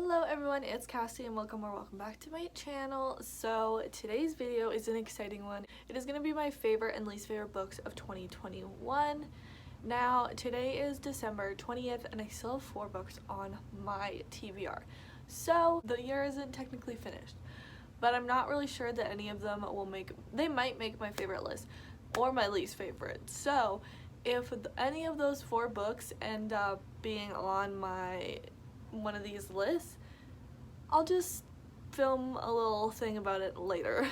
Hello everyone, it's Cassie and welcome back to my channel. So today's video is an exciting one. It is going to be my favorite and least favorite books of 2021. Now today is December 20th and I still have 4 books on my TBR. So the year isn't technically finished, but I'm not really sure that any of them will they might make my favorite list or my least favorite. So if any of those 4 books end up being on one of these lists, I'll just film a little thing about it later.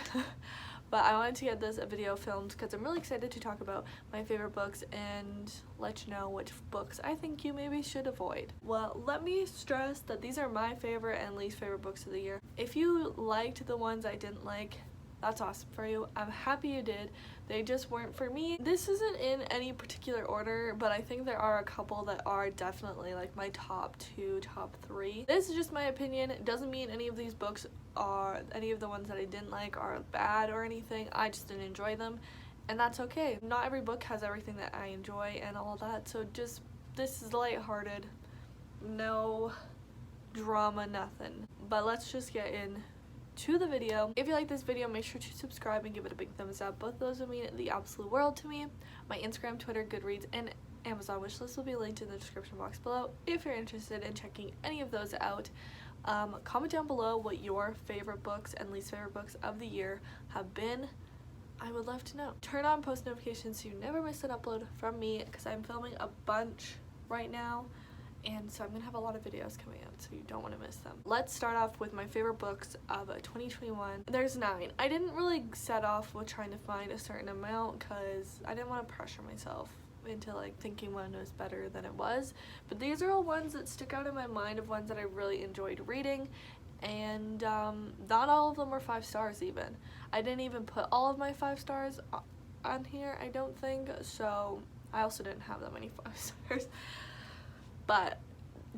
But I wanted to get this video filmed because I'm really excited to talk about my favorite books and let you know which books I think you maybe should avoid. Well, let me stress that these are my favorite and least favorite books of the year. If you liked the ones I didn't like, that's awesome for you. I'm happy you did. They just weren't for me. This isn't in any particular order, but I think there are a couple that are definitely like my top 2, top 3. This is just my opinion. It doesn't mean any of these books any of the ones that I didn't like are bad or anything. I just didn't enjoy them, and that's okay. Not every book has everything that I enjoy and all that, so just, this is lighthearted. No drama, nothing. But let's just get in to the video. If you like this video, make sure to subscribe and give it a big thumbs up. Both those would mean the absolute world to me. My Instagram, Twitter, Goodreads, and Amazon wishlist will be linked in the description box below if you're interested in checking any of those out. Comment down below what your favorite books and least favorite books of the year have been. I would love to know. Turn on post notifications so you never miss an upload from me, because I'm filming a bunch right now. And so I'm going to have a lot of videos coming out, so you don't want to miss them. Let's start off with my favorite books of 2021. There's 9. I didn't really set off with trying to find a certain amount because I didn't want to pressure myself into like thinking one was better than it was. But these are all ones that stick out in my mind of ones that I really enjoyed reading. And not all of them were 5 stars even. I didn't even put all of my 5 stars on here, I don't think. So I also didn't have that many 5 stars. But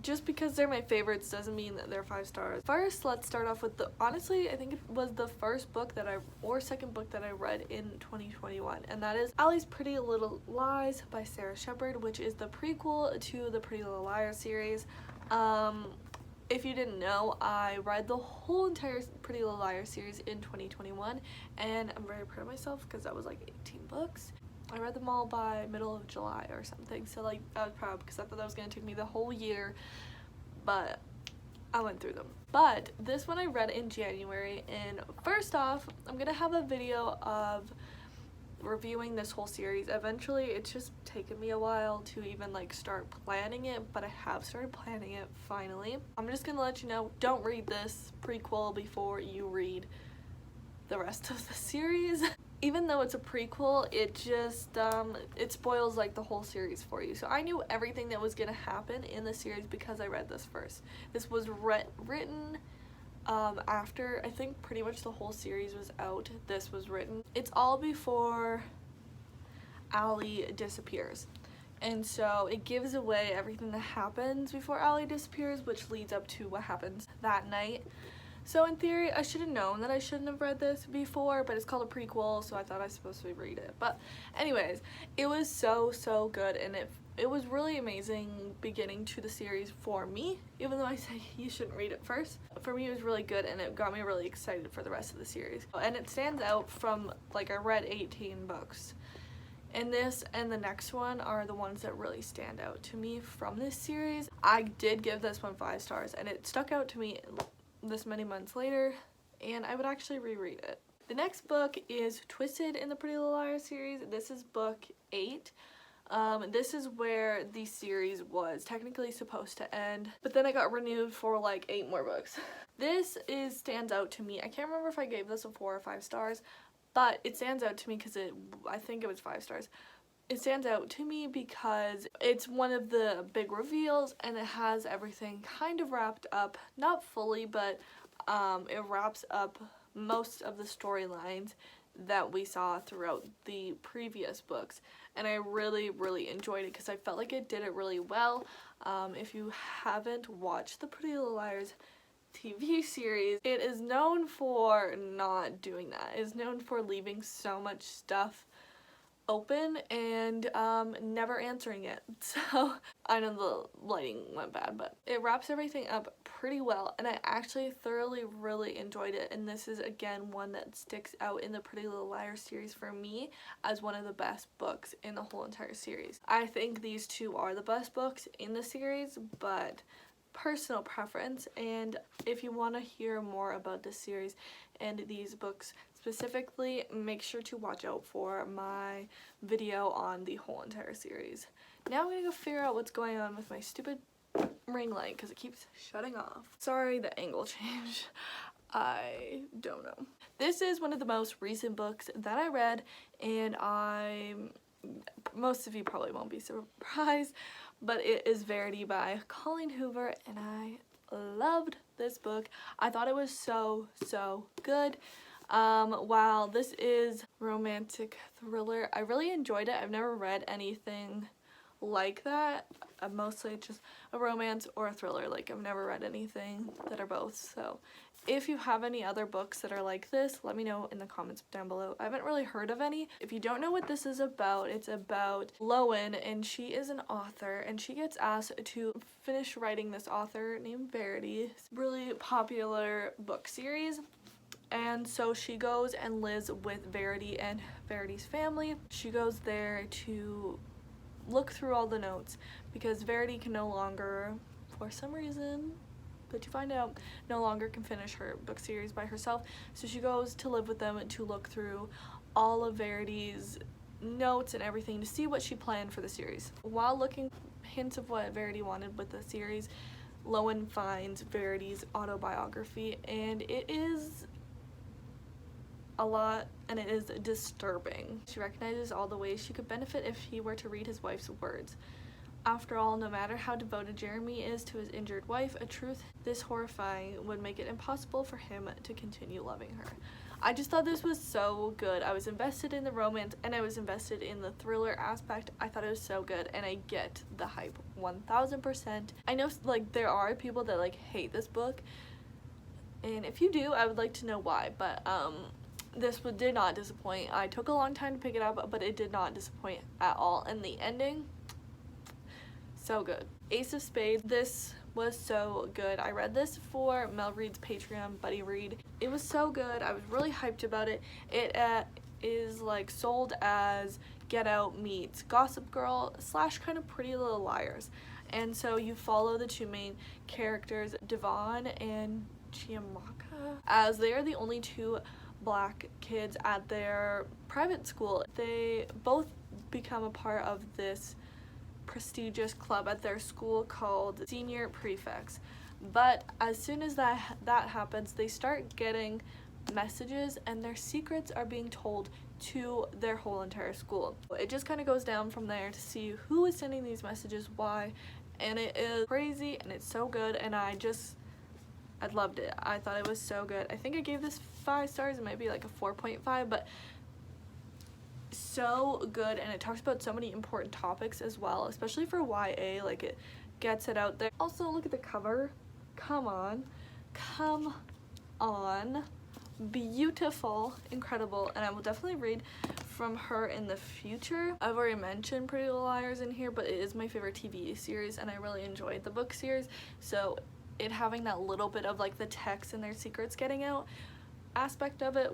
just because they're my favorites doesn't mean that they're 5 stars. First, let's start off with honestly, I think it was the first book or second book that I read in 2021, and that is Allie's Pretty Little Lies by Shepard, which is the prequel to the Pretty Little Liars series. If you didn't know, I read the whole entire Pretty Little Liars series in 2021, and I'm very proud of myself because that was like 18 books. I read them all by middle of July or something, so like I was proud because I thought that was going to take me the whole year, but I went through them. But this one I read in January, and first off, I'm going to have a video of reviewing this whole series. Eventually, it's just taken me a while to even like start planning it, but I have started planning it finally. I'm just going to let you know, don't read this prequel before you read the rest of the series. Even though it's a prequel, it just it spoils like the whole series for you. So I knew everything that was gonna happen in the series because I read this first. This was written after, I think pretty much the whole series was out. This was written. It's all before Allie disappears. And so it gives away everything that happens before Allie disappears, which leads up to what happens that night. So in theory, I should have known that I shouldn't have read this before, but it's called a prequel, so I thought I was supposed to read it. But anyways, it was so good, and it was really amazing beginning to the series for me, even though I say you shouldn't read it first. For me, it was really good, and it got me really excited for the rest of the series. And it stands out from, like, I read 18 books. And this and the next one are the ones that really stand out to me from this series. I did give this one 5 stars, and it stuck out to me this many months later, and I would actually reread it. The next book is Twisted in the Pretty Little Liars series. This is book 8. This is where the series was technically supposed to end, but then it got renewed for like 8 more books. This stands out to me. I can't remember if I gave this a 4 or 5 stars, but it stands out to me because I think it was 5 stars. It stands out to me because it's one of the big reveals, and it has everything kind of wrapped up, not fully, but it wraps up most of the storylines that we saw throughout the previous books, and I really enjoyed it because I felt like it did it really well. If you haven't watched the Pretty Little Liars TV series, it is known for not doing that. It is known for leaving so much stuff open and never answering it. So I know the lighting went bad, but it wraps everything up pretty well, and I actually thoroughly really enjoyed it. And this is again one that sticks out in the Pretty Little Liars series for me as one of the best books in the whole entire series. I think these two are the best books in the series, but personal preference. And if you want to hear more about this series and these books specifically, make sure to watch out for my video on the whole entire series. Now I'm gonna go figure out what's going on with my stupid ring light because it keeps shutting off. Sorry, the angle change. I don't know. This is one of the most recent books that I read, and most of you probably won't be surprised, but it is Verity by Colleen Hoover, and I loved this book. I thought it was so good. While this is romantic thriller, I really enjoyed it. I've never read anything like that. Mostly just a romance or a thriller. Like, I've never read anything that are both. So if you have any other books that are like this, let me know in the comments down below. I haven't really heard of any. If you don't know what this is about, it's about Lowen, and she is an author, and she gets asked to finish writing this author named Verity. It's a really popular book series. And so she goes and lives with Verity and Verity's family. She goes there to look through all the notes because Verity can no longer, for some reason, but you find out, no longer can finish her book series by herself. So she goes to live with them to look through all of Verity's notes and everything to see what she planned for the series. While looking hints of what Verity wanted with the series, Lowen finds Verity's autobiography, and it is a lot, and it is disturbing. She recognizes all the ways she could benefit if he were to read his wife's words. After all, no matter how devoted Jeremy is to his injured wife, a truth this horrifying would make it impossible for him to continue loving her. I just thought this was so good. I was invested in the romance, and I was invested in the thriller aspect. I thought it was so good, and I get the hype 1000%. I know, like, there are people that, like, hate this book, and if you do, I would like to know why, but this did not disappoint. I took a long time to pick it up, but it did not disappoint at all. And the ending, so good. Ace of Spades, this was so good. I read this for Mel Reed's Patreon buddy read. It was so good. I was really hyped about it. It is like sold as Get Out meets Gossip Girl / kind of Pretty Little Liars. And so you follow the two main characters, Devon and Chiamaka, as they are the only two Black kids at their private school. They both become a part of this prestigious club at their school called Senior Prefects. But as soon as that happens, they start getting messages, and their secrets are being told to their whole entire school. It just kind of goes down from there to see who is sending these messages, why, and it is crazy, and it's so good, and I loved it. I thought it was so good. I think I gave this 5 stars. It might be like a 4.5, but so good, and it talks about so many important topics as well, especially for YA. Like, it gets it out there. Also, look at the cover. Come on, beautiful, incredible, and I will definitely read from her in the future. I've already mentioned Pretty Little Liars in here, but it is my favorite TV series, and I really enjoyed the book series, so it having that little bit of like the text and their secrets getting out aspect of it,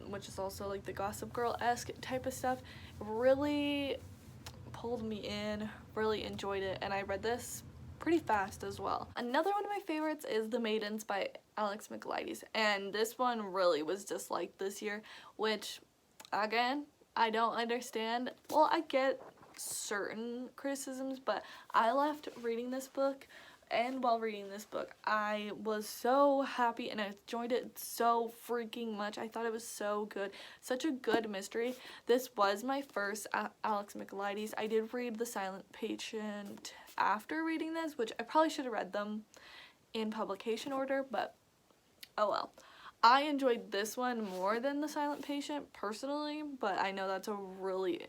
which is also like the Gossip Girl-esque type of stuff, really pulled me in, really enjoyed it, and I read this pretty fast as well. Another one of my favorites is The Maidens by Alex Michaelides, and this one really was disliked this year, which again, I don't understand. Well, I get certain criticisms, but I left reading this book, and while reading this book, I was so happy, and I enjoyed it so freaking much. I thought it was so good. Such a good mystery. This was my first Alex Michaelides. I did read The Silent Patron after reading this, which I probably should have read them in publication order, but oh well. I enjoyed this one more than The Silent Patient personally, but I know that's a really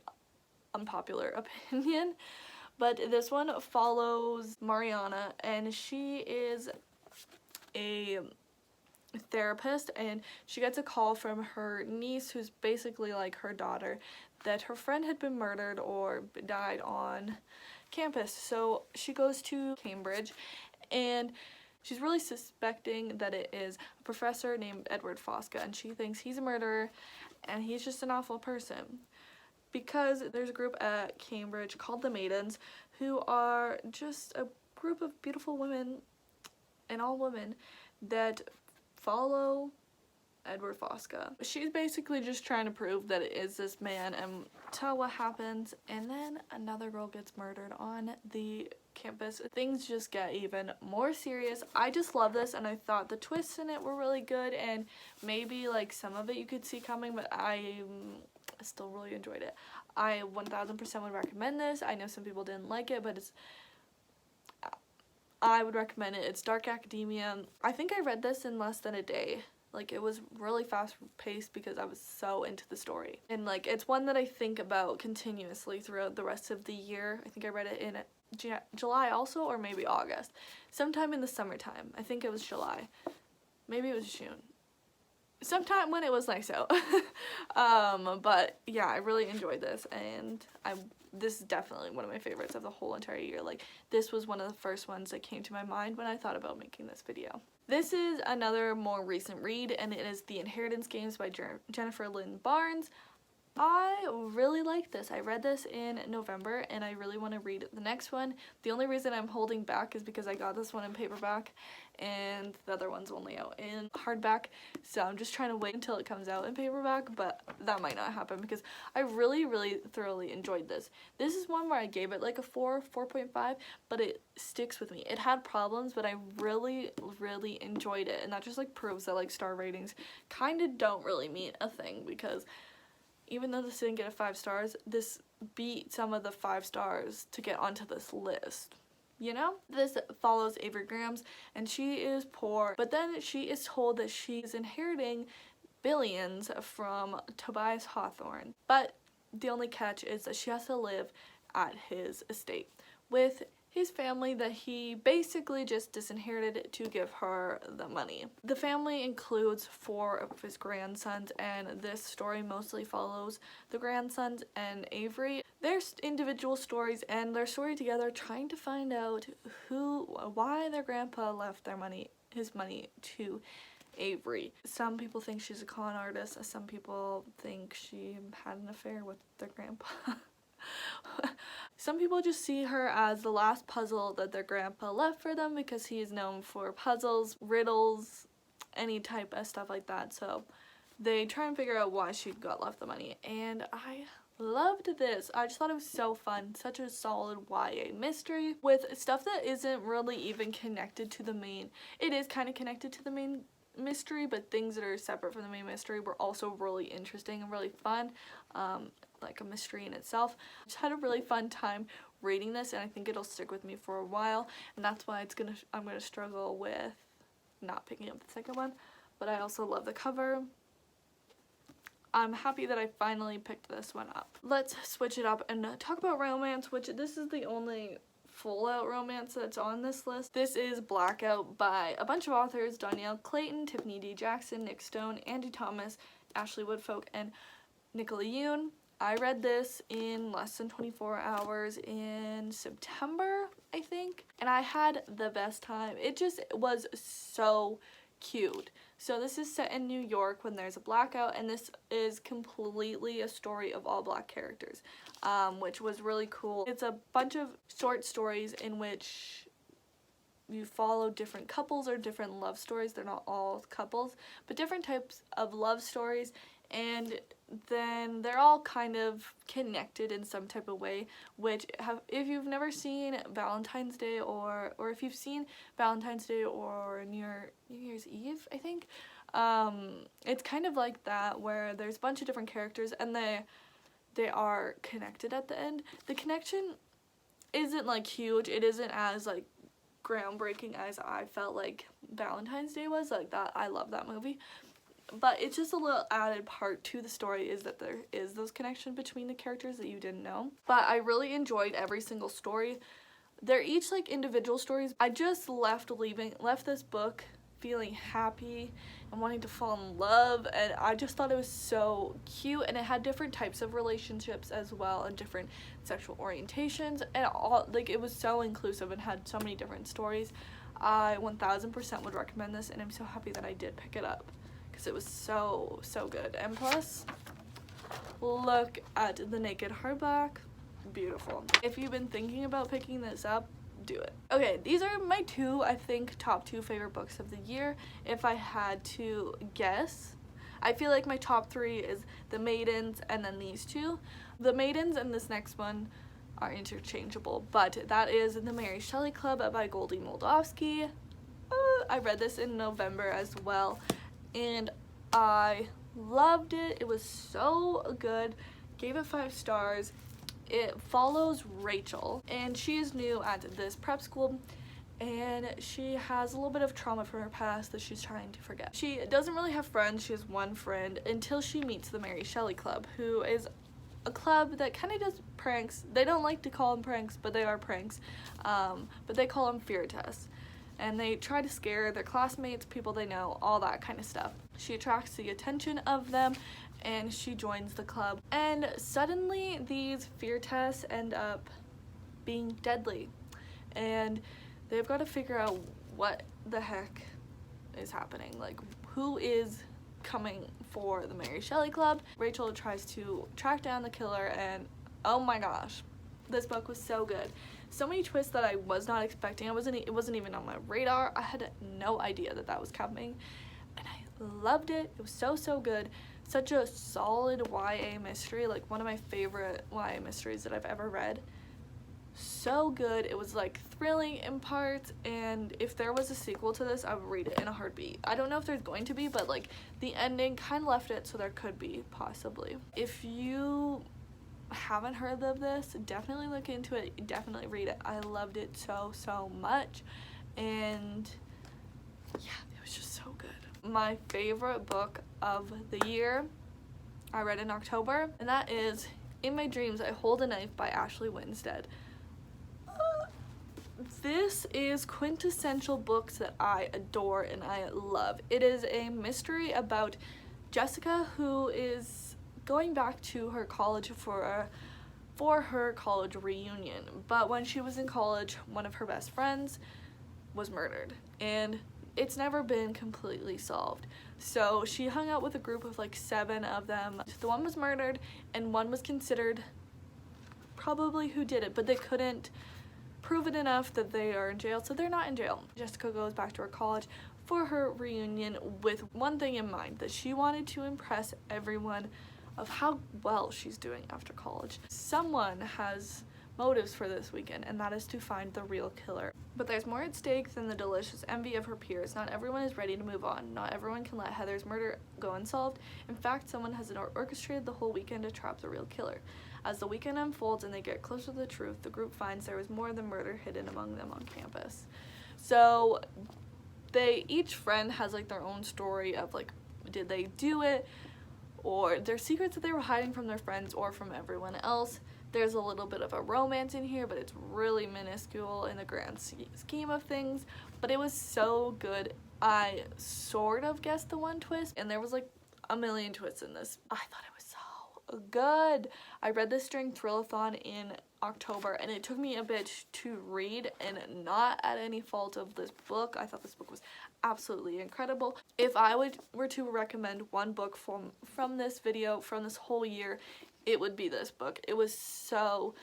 unpopular opinion. But this one follows Mariana, and she is a therapist, and she gets a call from her niece, who's basically like her daughter, that her friend had been murdered or died on campus. So she goes to Cambridge, and She's really suspecting that it is a professor named Edward Fosca, and she thinks he's a murderer and he's just an awful person. Because there's a group at Cambridge called the Maidens, who are just a group of beautiful women, and all women, that follow Edward Fosca. She's basically just trying to prove that it is this man and tell what happens, and then another girl gets murdered on the campus. Things just get even more serious. I just love this, and I thought the twists in it were really good, and maybe like some of it you could see coming, but I still really enjoyed it. I 1000% would recommend this. I know some people didn't like it, but I would recommend it. It's dark academia. I think I read this in less than a day. Like, it was really fast paced because I was so into the story. And like, it's one that I think about continuously throughout the rest of the year. I think I read it in July also, or maybe August. Sometime in the summertime. I think it was July. Maybe it was June. Sometime when it was nice out. But yeah, I really enjoyed this, and this is definitely one of my favorites of the whole entire year. Like, this was one of the first ones that came to my mind when I thought about making this video. This is another more recent read, and it is The Inheritance Games by Jennifer Lynn Barnes. I really like this. I read this in November, and I really want to read the next one. The only reason I'm holding back is because I got this one in paperback, and the other one's only out in hardback, so I'm just trying to wait until it comes out in paperback, but that might not happen because I really thoroughly enjoyed this. This is one where I gave it like a 4.5, but it sticks with me. It had problems, but I really enjoyed it, and that just like proves that like star ratings kind of don't really mean a thing, because even though this didn't get a 5 stars, this beat some of the 5 stars to get onto this list. You know? This follows Avery Grams, and she is poor, but then she is told that she's inheriting billions from Tobias Hawthorne. But the only catch is that she has to live at his estate with his family that he basically just disinherited to give her the money. The family includes 4 of his grandsons, and this story mostly follows the grandsons and Avery. Their individual stories and their story together, trying to find out why their grandpa left his money to Avery. Some people think she's a con artist, some people think she had an affair with their grandpa. Some people just see her as the last puzzle that their grandpa left for them, because he is known for puzzles, riddles, any type of stuff like that. So they try and figure out why she got left the money, and I loved this. I just thought it was so fun. Such a solid YA mystery with stuff that isn't really even connected to the main. It is kind of connected to the main mystery, but things that are separate from the main mystery were also really interesting and really fun. Like a mystery in itself. Just had a really fun time reading this, and I think it'll stick with me for a while, and that's why I'm gonna struggle with not picking up the second one. But I also love the cover. I'm happy that I finally picked this one up. Let's switch it up and talk about romance, which this is the only full-out romance that's on this list. This is Blackout by a bunch of authors: Danielle Clayton, Tiffany D. Jackson, Nick Stone, Andy Thomas, Ashley Woodfolk, and Nicola Yoon. I read this in less than 24 hours in September, I think, and I had the best time. It just was so cute. So this is set in New York when there's a blackout, and this is completely a story of all black characters, which was really cool. It's a bunch of short stories in which you follow different couples or different love stories. They're not all couples, but different types of love stories, and then they're all kind of connected in some type of way, which if you've never seen Valentine's Day, or if you've seen Valentine's Day or New Year's Eve, I think, it's kind of like that, where there's a bunch of different characters and they are connected at the end. The connection isn't like huge. It isn't as like groundbreaking as I felt like Valentine's Day was. Like that, I love that movie. But it's just a little added part to the story, is that there is those connections between the characters that you didn't know. But I really enjoyed every single story. They're each like individual stories. I just left this book feeling happy and wanting to fall in love, and I just thought it was so cute, and it had different types of relationships as well, and different sexual orientations, and all, like, it was so inclusive and had so many different stories. I 1000% would recommend this, and I'm so happy that I did pick it up because it was so good. And plus, look at the naked hardback. Beautiful. If you've been thinking about picking this up, do it. Okay, these are my top two favorite books of the year. If I had to guess, I feel like my top three is The Maidens and then these two. The Maidens and this next one are interchangeable, but that is The Mary Shelley Club by Goldie Moldovsky. I read this in November as well, and I loved it. It was so good. Gave it 5 stars. It follows Rachel, and she is new at this prep school, and she has a little bit of trauma from her past that she's trying to forget. She doesn't really have friends. She has one friend until she meets the Mary Shelley Club, who is a club that kind of does pranks. They don't like to call them pranks, but they are pranks. But they call them fear tests. And they try to scare their classmates, people they know, all that kind of stuff. She attracts the attention of them, and she joins the club. And suddenly these fear tests end up being deadly. And they've got to figure out what the heck is happening. Like, who is coming for the Mary Shelley Club? Rachel tries to track down the killer, and oh my gosh, this book was so good. So many twists that I was not expecting. It wasn't even on my radar. I had no idea that that was coming, and I loved it. It was so good. Such a solid YA mystery, like one of my favorite YA mysteries that I've ever read. So good. It was like thrilling in parts, and if there was a sequel to this, I would read it in a heartbeat. I don't know if there's going to be, but like the ending kind of left it so there could be, possibly. If you haven't heard of this, definitely look into it, definitely read it. I loved it so much, and yeah, it was just so good. My favorite book of the year I read in October, and that is In My Dreams I Hold a Knife by Ashley Winstead. This is quintessential books that I adore and I love. It is a mystery about Jessica, who is going back to her college for her college reunion. But when she was in college, one of her best friends was murdered, and it's never been completely solved. So she hung out with a group of like 7 of them. The one was murdered, and one was considered probably who did it, but they couldn't prove it enough that they are in jail, so they're not in jail. Jessica goes back to her college for her reunion with one thing in mind, that she wanted to impress everyone of how well she's doing after college. Someone has motives for this weekend, and that is to find the real killer. But there's more at stake than the delicious envy of her peers. Not everyone is ready to move on. Not everyone can let Heather's murder go unsolved. In fact, someone has orchestrated the whole weekend to trap the real killer. As the weekend unfolds and they get closer to the truth, the group finds there was more than murder hidden among them on campus. So each friend has like their own story of like, did they do it, or their secrets that they were hiding from their friends or from everyone else. There's a little bit of a romance in here, but it's really minuscule in the grand scheme of things. But it was so good. I sort of guessed the one twist, and there was like a million twists in this. I thought it was so good. I read this during Thrillathon in October, and it took me a bit to read, and not at any fault of this book. I thought this book was absolutely incredible. If I were to recommend one book from this video, from this whole year, it would be this book. It was so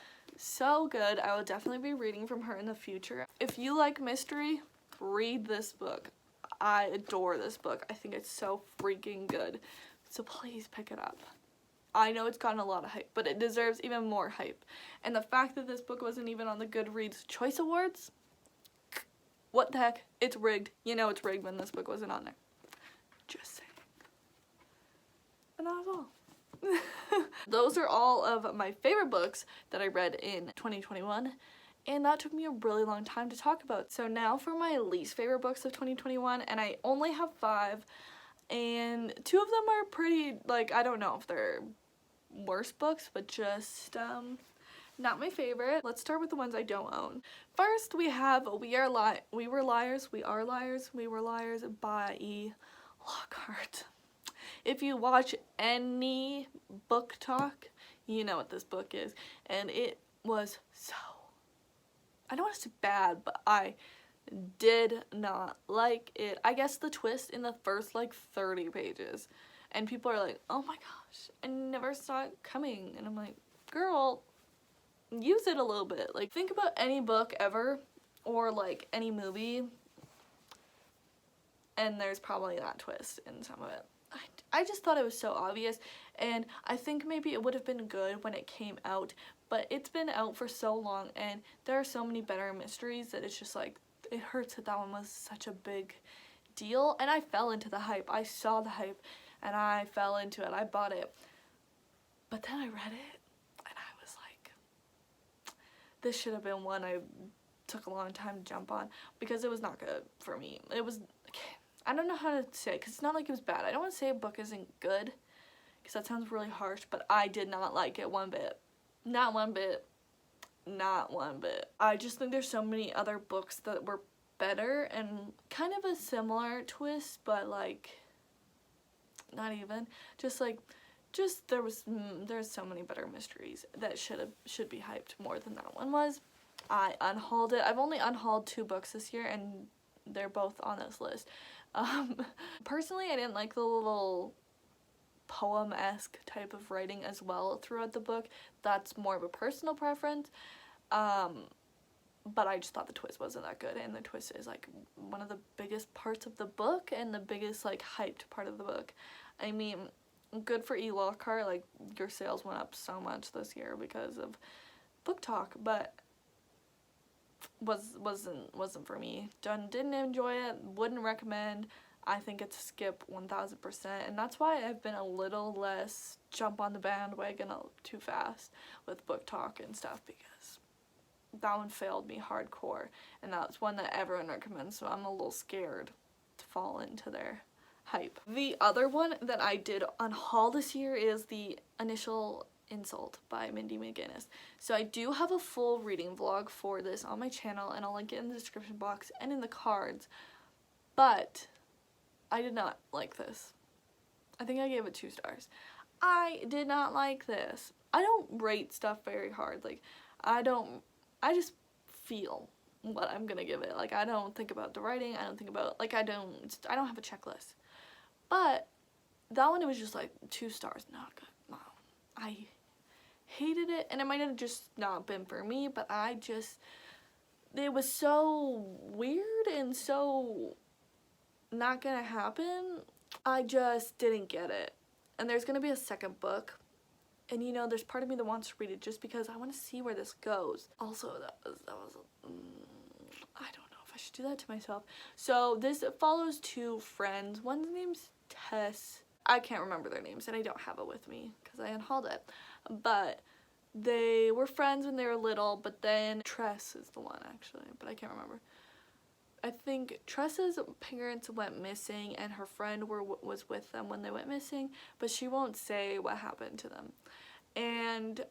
good. I will definitely be reading from her in the future. If you like mystery, read this book. I adore this book. I think it's so freaking good. So please pick it up. I know it's gotten a lot of hype, but it deserves even more hype. And the fact that this book wasn't even on the Goodreads Choice Awards, what the heck? It's rigged. You know it's rigged when this book wasn't on there. Just saying. And that was all. Those are all of my favorite books that I read in 2021, and that took me a really long time to talk about. So now for my least favorite books of 2021, and I only have 5, and 2 of them are pretty, like, I don't know if they're worst books, but just not my favorite. Let's start with the ones I don't own. First, we have We Were Liars by E. Lockhart. If you watch any book talk, you know what this book is. And it was so, I don't want to say bad, but I Did not like it. I guess the twist in the first like 30 pages. And people are like, oh my gosh, I never saw it coming. And I'm like, girl, use it a little bit. Like, think about any book ever or like any movie, and there's probably that twist in some of it. I just thought it was so obvious, and I think maybe it would have been good when it came out, but it's been out for so long, and there are so many better mysteries that it's just like, it hurts that that one was such a big deal. And I fell into the hype. I saw the hype and I fell into it. I bought it, but then I read it and I was like, this should have been one I took a long time to jump on, because it was not good for me. It was, I don't know how to say it, because it's not like it was bad. I don't want to say a book isn't good, because that sounds really harsh, but I did not like it one bit. Not one bit. Not one bit. I just think there's so many other books that were better and kind of a similar twist, but like not even. Just like, just there's so many better mysteries that should be hyped more than that one was. I unhauled it. I've only unhauled 2 books this year, and they're both on this list. Personally, I didn't like the little poem-esque type of writing as well throughout the book. That's more of a personal preference. But I just thought the twist wasn't that good, and the twist is like one of the biggest parts of the book and the biggest like hyped part of the book. I mean, good for E. Lockhart, like your sales went up so much this year because of book talk, but wasn't for me. Didn't enjoy it, wouldn't recommend. I think it's a skip 1000%, and that's why I've been a little less jump on the bandwagon too fast with book talk and stuff, because that one failed me hardcore, and that's one that everyone recommends, so I'm a little scared to fall into their hype. The other one that I did unhaul this year is The Initial Insult by Mindy McGinnis. So I do have a full reading vlog for this on my channel, and I'll link it in the description box and in the cards, but I did not like this. I think I gave it 2 stars. I did not like this. I don't rate stuff very hard. Like, I just feel what I'm gonna give it. Like, I don't think about the writing. I don't think about, like, I don't have a checklist. But that one, it was just like 2 stars. Not good. No. I hated it, and it might have just not been for me, but it was so weird and so not gonna happen. I just didn't get it. And there's gonna be a second book, and you know, there's part of me that wants to read it just because I want to see where this goes. Also, that was I don't know if I should do that to myself. So this follows 2 friends. One's name's Tess. I can't remember their names, and I don't have it with me because I unhauled it. But they were friends when they were little, but then Tress is the one, actually, but I can't remember. I think Tressa's parents went missing, and her friend was with them when they went missing, but she won't say what happened to them. And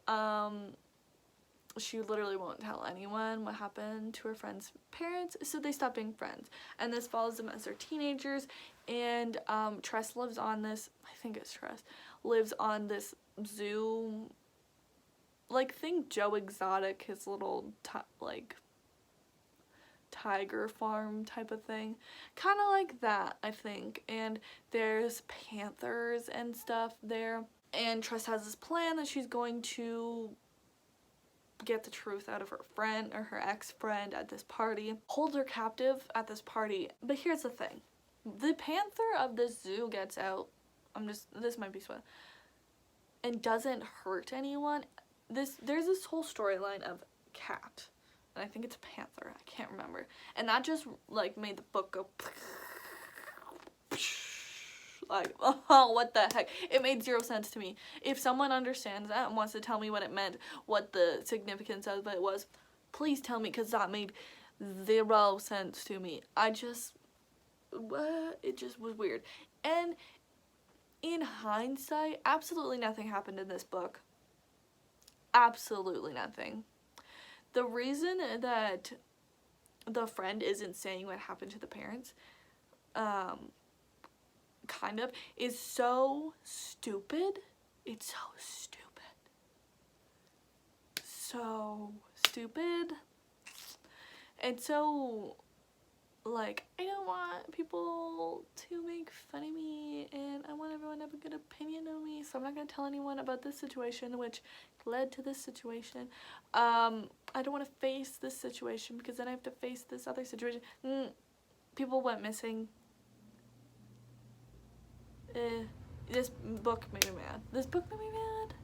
she literally won't tell anyone what happened to her friend's parents, so they stop being friends. And this follows them as they're teenagers, and Tress lives on this, I think it's Tress, lives on this zoo, like, think Joe Exotic, his little, like, tiger farm type of thing, kind of like that, I think. And there's panthers and stuff there, and Tress has this plan that she's going to get the truth out of her friend, or her ex-friend, at this party, hold her captive at this party. But here's the thing, the panther of this zoo gets out, this might be spoiled, and doesn't hurt anyone. There's this whole storyline of cat, and I think it's a panther, I can't remember, and that just like made the book go like, oh, what the heck. It made 0 sense to me. If someone understands that and wants to tell me what it meant, what the significance of it was, please tell me, because that made 0 sense to me. It just was weird. And in hindsight, absolutely nothing happened in this book. Absolutely nothing. The reason that the friend isn't saying what happened to the parents, kind of, is so stupid. It's so stupid. So stupid. And so like, I don't want people to make fun of me, and I want everyone to have a good opinion of me, so I'm not going to tell anyone about this situation, which led to this situation. I don't want to face this situation, because then I have to face this other situation. People went missing. This book made me mad. This book made me mad.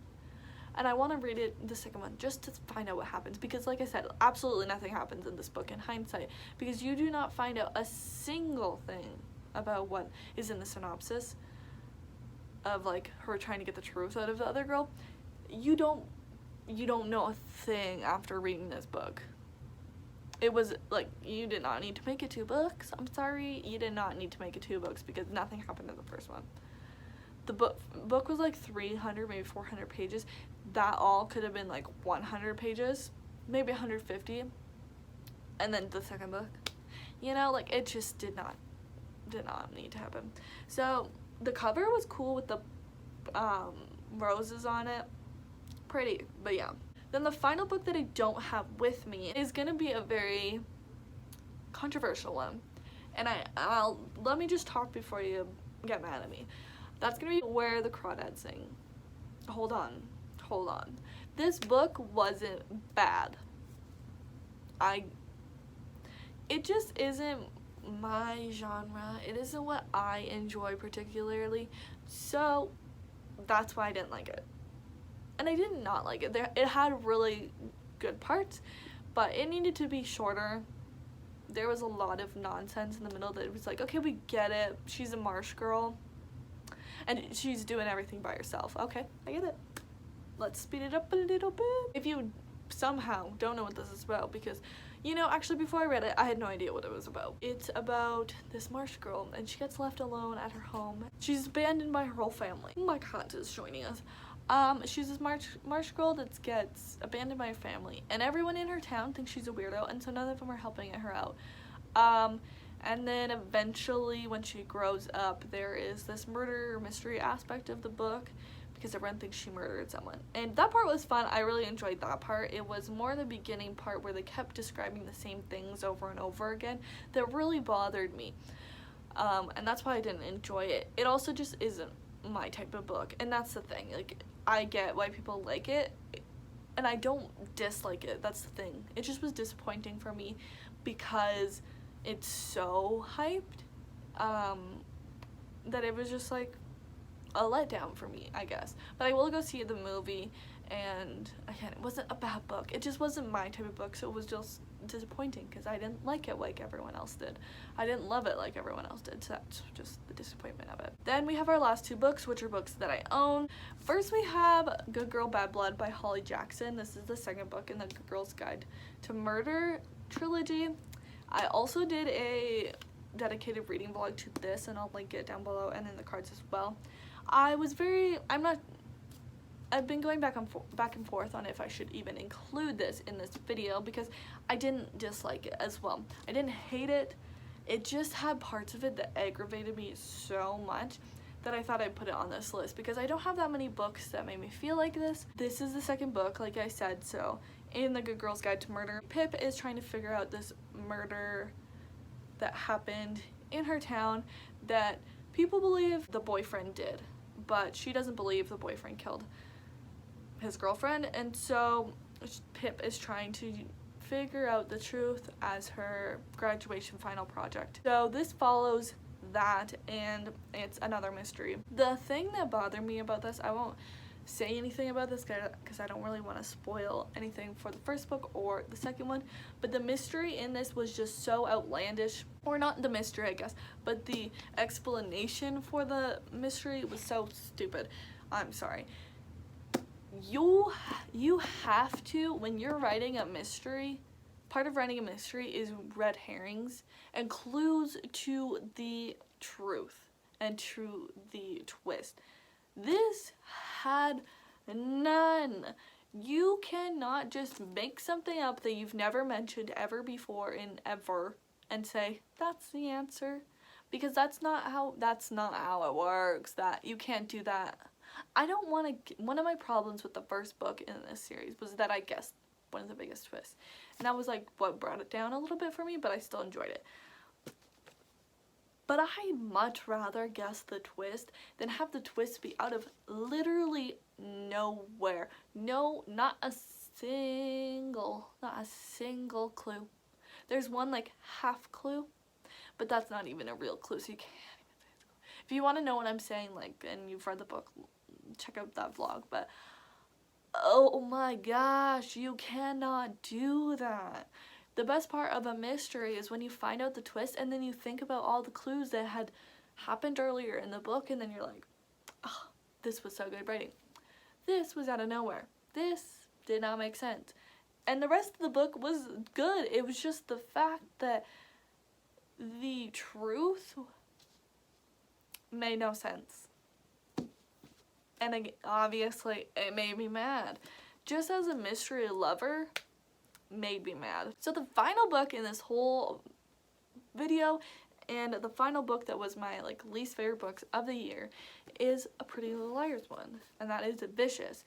And I want to read it, the second one, just to find out what happens. Because like I said, absolutely nothing happens in this book in hindsight. Because you do not find out a single thing about what is in the synopsis of, like, her trying to get the truth out of the other girl. You don't know a thing after reading this book. It was, like, you did not need to make it 2 books. I'm sorry, you did not need to make it 2 books because nothing happened in the first one. The book was like 300, maybe 400 pages. That all could have been like 100 pages, maybe 150. And then the second book, you know, like, it just did not need to happen. So the cover was cool with the roses on it. Pretty, but yeah. Then the final book that I don't have with me is gonna be a very controversial one. And I'll let me just talk before you get mad at me. That's gonna be Where the Crawdads Sing. Hold on. This book wasn't bad. It just isn't my genre. It isn't what I enjoy particularly. So that's why I didn't like it. And I did not like it. It had really good parts, but it needed to be shorter. There was a lot of nonsense in the middle that it was like, okay, we get it. She's a marsh girl. And she's doing everything by herself. Okay, I get it. Let's speed it up a little bit. If you somehow don't know what this is about, because, you know, actually before I read it, I had no idea what it was about. It's about this marsh girl, and she gets left alone at her home. She's abandoned by her whole family. My cat is joining us. She's this marsh girl that gets abandoned by her family, and everyone in her town thinks she's a weirdo, and so none of them are helping her out. And then eventually, when she grows up, there is this murder mystery aspect of the book because everyone thinks she murdered someone. And that part was fun. I really enjoyed that part. It was more the beginning part where they kept describing the same things over and over again that really bothered me. And that's why I didn't enjoy it. It also just isn't my type of book. And that's the thing. Like, I get why people like it, and I don't dislike it. That's the thing. It just was disappointing for me because it's so hyped that it was just like a letdown for me, I guess. But I will go see the movie, and again, it wasn't a bad book. It just wasn't my type of book, so it was just disappointing because I didn't like it like everyone else did. I didn't love it like everyone else did, so that's just the disappointment of it. Then we have our last 2 books, which are books that I own. First we have Good Girl, Bad Blood by Holly Jackson. This is the second book in the Good Girl's Guide to Murder trilogy. I also did a dedicated reading vlog to this, and I'll link it down below and in the cards as well. I've been going back and forth on if I should even include this in this video because I didn't dislike it as well. I didn't hate it. It just had parts of it that aggravated me so much that I thought I'd put it on this list because I don't have that many books that made me feel like this. This is the second book, like I said, so in the Good Girl's Guide to Murder, Pip is trying to figure out this murder that happened in her town that people believe the boyfriend did, but she doesn't believe the boyfriend killed his girlfriend, and so Pip is trying to figure out the truth as her graduation final project. So this follows that, and it's another mystery. The thing that bothered me about this, I won't say anything about this because I don't really want to spoil anything for the first book or the second one, but the mystery in this was just so outlandish, or not the mystery I guess, but the explanation for the mystery was so stupid. I'm sorry. You have to, when you're writing a mystery, part of writing a mystery is red herrings and clues to the truth and to the twist. This had none. You cannot just make something up that you've never mentioned ever before in ever and say that's the answer, because that's not how it works. That you can't do that. I don't want to. One of my problems with the first book in this series was that I guessed one of the biggest twists, and that was like what brought it down a little bit for me, but I still enjoyed it. But I'd much rather guess the twist than have the twist be out of literally nowhere. No, not a single clue. There's one like half clue, but that's not even a real clue, so you can't even say it's a clue. If you want to know what I'm saying, like, and you've read the book, check out that vlog. But oh my gosh, you cannot do that. The best part of a mystery is when you find out the twist and then you think about all the clues that had happened earlier in the book, and then you're like, oh, this was so good writing. This was out of nowhere. This did not make sense. And the rest of the book was good. It was just the fact that the truth made no sense. And obviously, it made me mad. Just as a mystery lover, made me mad. So the final book in this whole video, and the final book that was my like least favorite books of the year, is a Pretty Little Liars one, and that is Vicious,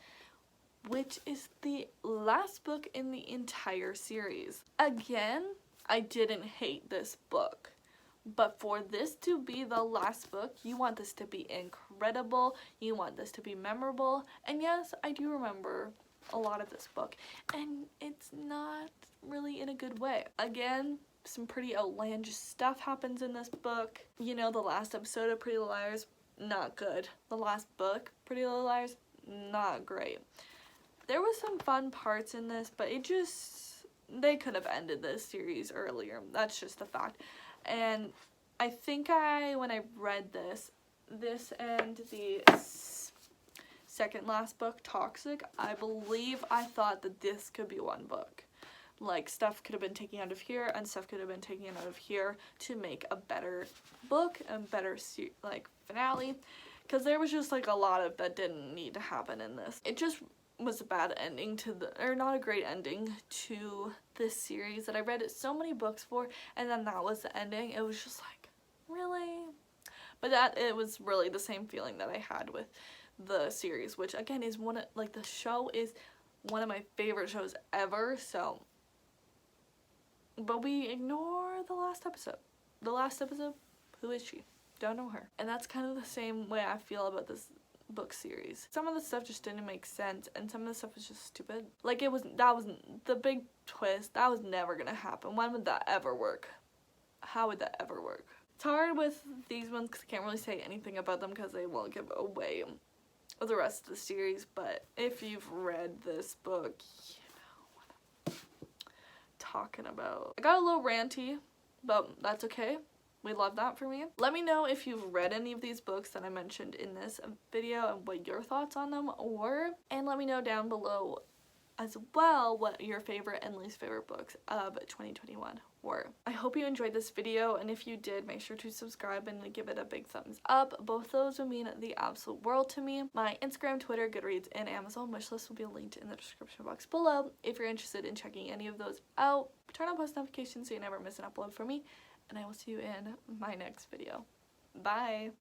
which is the last book in the entire series. Again, I didn't hate this book, but for this to be the last book, you want this to be incredible, you want this to be memorable, and yes, I do remember a lot of this book, and it's not really in a good way. Again, some pretty outlandish stuff happens in this book. You know, the last episode of Pretty Little Liars, not good. The last book, Pretty Little Liars, not great. There was some fun parts in this, but they could have ended this series earlier. That's just the fact. And I think when I read this and the second last book, Toxic, I thought that this could be one book. Like, stuff could have been taken out of here and stuff could have been taken out of here to make a better book and better like finale, because there was just like a lot of that didn't need to happen in this. It just was a bad ending or not a great ending to this series that I read so many books for, and then that was the ending. It was just like, really? But it was really the same feeling that I had with the series, which again is the show is one of my favorite shows ever. So, but we ignore the last episode. The last episode, who is she? Don't know her. And that's kind of the same way I feel about this book series. Some of the stuff just didn't make sense, and some of the stuff was just stupid. Like, that was the big twist. That was never gonna happen. When would that ever work? How would that ever work? It's hard with these ones because I can't really say anything about them because they won't give away the rest of the series. But if you've read this book, you know what I'm talking about. I got a little ranty, but that's okay. We love that for me. Let me know if you've read any of these books that I mentioned in this video and what your thoughts on them were. And let me know down below as well what your favorite and least favorite books of 2021 were. I hope you enjoyed this video, and if you did, make sure to subscribe and give it a big thumbs up. Both those would mean the absolute world to me. My Instagram, Twitter, Goodreads, and Amazon wishlist will be linked in the description box below. If you're interested in checking any of those out, turn on post notifications so you never miss an upload from me, and I will see you in my next video. Bye!